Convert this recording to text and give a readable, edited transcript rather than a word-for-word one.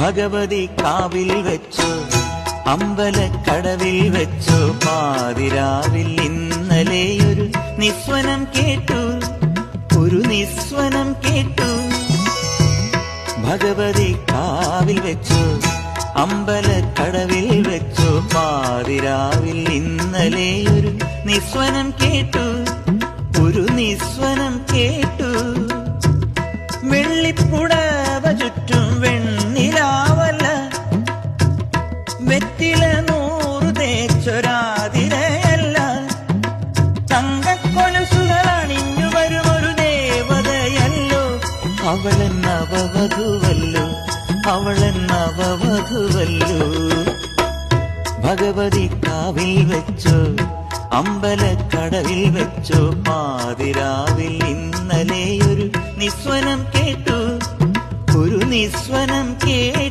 ഭഗവതി കാവിൽ വെച്ചു അമ്പലക്കടവിൽ വെച്ചു പാതിരാവിൽ ഇന്നലെയൊരു നിസ്വനം കേട്ടു, ഒരു നിസ്വനം കേട്ടു. ഭഗവതി കാവിൽ വെച്ചു അമ്പലക്കടവിൽ വെച്ചു പാതിരാവിൽ ഇന്നലെയൊരു നിസ്വനം കേട്ടു, ഒരു നിസ്വനം കേട്ടു. വെള്ളിപ്പുടവ ചുറ്റും വെണ്ണിലാവല്ല, വെറ്റില 100 തേച്ചൊരാതിരയല്ല, തങ്കക്കൊലുസുകൾ അണിഞ്ഞു വരുമൊരു ദേവതയല്ലോ. അവളൻ നവവധുവല്ലോ, അവളൻ നവവധുവല്ലോ. ഭഗവതി കാവിൽ വെച്ചു അമ്പലക്കടവിൽ വെച്ചു പാതിരാവിൽ ഇന്നലെയൊരു നിസ്വനം കേട്ടു, ഒരു നിസ്വനം കേട്ടു.